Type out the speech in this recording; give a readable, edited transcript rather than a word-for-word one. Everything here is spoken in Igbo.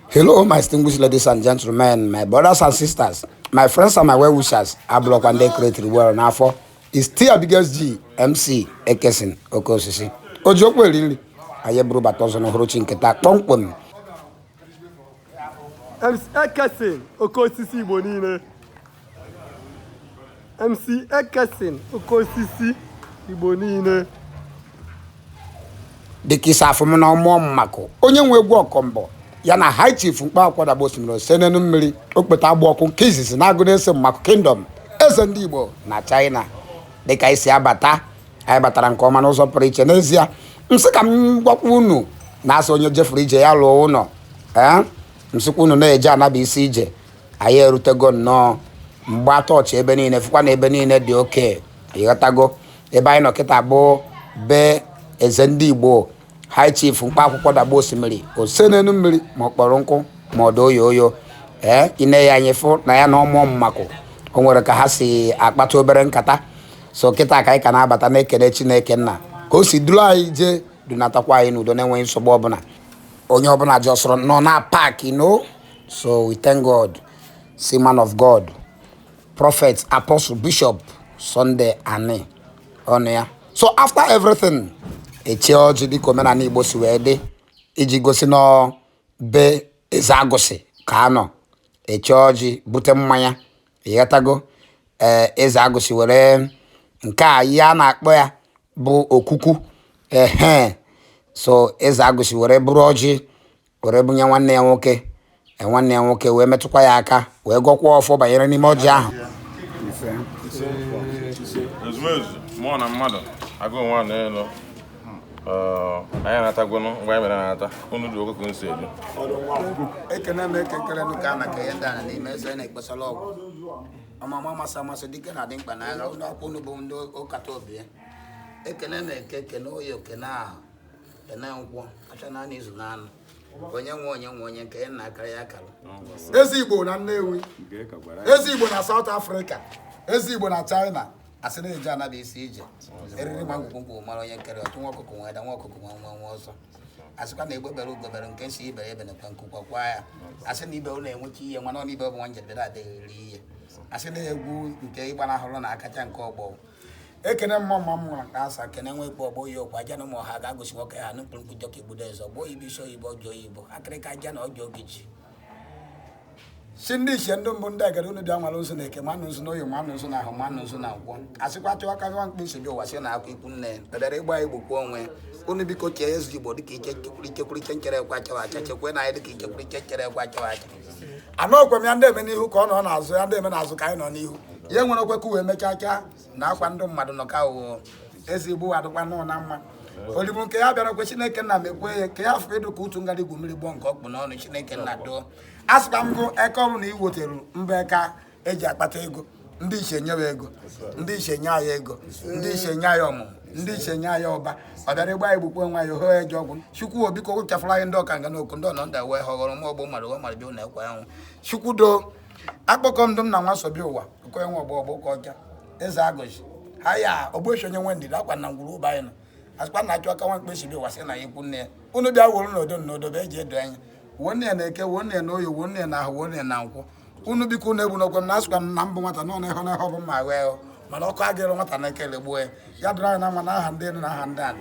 Hello, my distinguished ladies and gentlemen, my brothers and sisters, my friends and my well-wishers. I block one day create the world now for is still biggest G MC Ekesin Okosisi. Ojokwe really. Aye bro batozo no horo chinketa kponkpom. MC Ekesin Okosisi Igbo niile. MC Ekesin Okosisi Igbo niile. Dikisa afọ na ọmụ mmako. Onye nwe egwu ọkọmbọ. Ya na high chief mkpa akwada bosimiro senenu mmiri okpeta agba ọkụ nke izizi na agụna ese mmako kingdom eze ndị Igbo na China dịka isi abata anyị batara nke ọma n'ụzọ pụrụ iche n'ezie msị ka m gwakwa unu na-asị onye jefuru ije ya lụọ ụlọ msịkwa unu na-eje anaba isi ije anyị erutego nnọọ mgbe atọọchị ebe niile fụkwa na ebe niile dị oke ịghọtago ebe anyị nọ kịta bụ be eze ndị Igbo high chief mkpa akwụkwọ dagba osimiri osenenu mmiri ma ọkpọrọ nkụ ma ọdụ oyo oyo ine ya anyefụ na ya na ọmụọ mmako o nwere ka ha si akpata obere nkata so kịta ka anyị ka na-abata na-ekele Chineke nna ka o si duru anyị jee dunatakwa anyị n'udo na-enweghị nsogbu ọbụla onye ọbụla jọsọrọ nọ na park so we thank God, see man of God, prophet, apostle, bishop Sunday Ani ọnụ ya. So after everything echeoji dịka omenala Igbo si wee dị iji gosi nọ be eze agụsị ka anọ echeoji bute mmanya ịghọtago eze agụsị were nke a ya na-akpọ ya bụ okuku so eze agụsị were bụrụ ọjị were bunye nwanne ya nwoke wee metụkwa ya aka wee gọkwa ọfọ banyere n'ime ọjị ahụ mmụọ na mmadụ agụ nwa n'elu anyị na-atagwụnụ ngwa anyị mere na-ata unu dị okoko nso edu ekene m ekekere ka a na-eke ya ndị a n'ime eze na-ekpesara ọgwụ ọmama amasị dike na dị mkpa n'agha ụlọ akwụkwọ unu bụ ndị ụkata obi ekene na-eke kene oyi okene ahụ kene nkwụ acha na izu na anụ onye nwe onye nke ya na-akara ya akara ezi Igbo na Nnewi, ezi Igbo na South Africa, ezi Igbo na China asị na-eji anaba isi ije eriri ma ngwugwu mara onye nkere ọtụ nwa ọkụkụ nweda nwa ọkụkụ nwa ọzọ asịkwa na egbebere ugobere nke si ibe ebe nakwa nkụkwa kwa ya asị na ibe ụlọ enweta ihe nwa nọ ibe ọ bụ nwa njedebe adịghị eri ihe asị na egwu nke ịgba n'ahụrụ na akacha nke ọgbọ ekene mmụọ mma m nwara ka asa kene nwe ikpe ọgbọ ya okwu aja na ụmụ ha ga-agụsi nwoke ha nụpụrụ mkpụjọ ka igbudo eze ọgbọ ibe isi oyibo ọjọọ oyibo akịrịka aja na ọjọọ ogeji si ndị ichie ndị mbụ ndị agara unu dị amala nso na eke manụ nso na oyi manụ nso na ahụ manụ nso na nkwọ asịkwa chọwa ka nwa mkpe nsogbu ụwa si na akwa ikwu nne pedere ịgba Igbo kwuo onwe unu biko chee ezi Igbo dịka ichekwuriche nchere ekwe achawa acha chekwe na anyị dịka ichekwuriche nchere ekwe achawa acha anọkwe m ya ndị eme n'ihu ka ọ nọ n'azụ ya ndị eme n'azụ ka anyị nọ n'ihu ihe nwere okwekwu wee mechacha na akwa ndị mmadụ nọ ka ụghọ ezi Igbo adịkwa nọ na mma olibu nke ya bịara kwe Chineke nna mekwe ya ka ya afọ ịdụ ka utu ngara igwu mmiri gbọọ nke ọkpụ n'ọnụ Chineke nna doo asịkwa m gụ eke ọrụ na iwotere mba eka eji akpata ego ndị iche nyewe ego ndị iche nye anyị ego ndị iche nye anyị ọmụmụ ndị iche nye anyị ọba ọ bịara ịgba anyị gbukwe nwa ya hụ eji ọgwụ chukwu obiko ụchafụrụ anyị ndị ọka nga na oku ndị ọnọ ndị wee họghọrọ nwa ọgbọ mmadụ nwa mmadụ na ekwe anwụ chukwu doo akpọkọ ndụ m na nwa sobi ụwa okonye nwa ọgbọ ka ọcha eze agụzi ha ya ogbochi onye nwe ndidi akwa na ngwuru ụba anyị nọ asịkwa na achụ aka nwa mkpe si bi ụwa sị na ya ikwu nne ya unu bịa wuru n'odo n'odobe eji edo anya wuo nne ya na eke wuo nne ya na oyi wuo nne ya na ahụ wuo nne ya na nkwụ unu biko unu egbu n'okwe m na asịkwa m na mbụ nwata nọ na ịhụ na ịhụ bụ mma wee mana ọkụ agịrị nwata na ekele gbuo ya ya dụrụ anyị na mma na aha ndị elu na aha ndị ala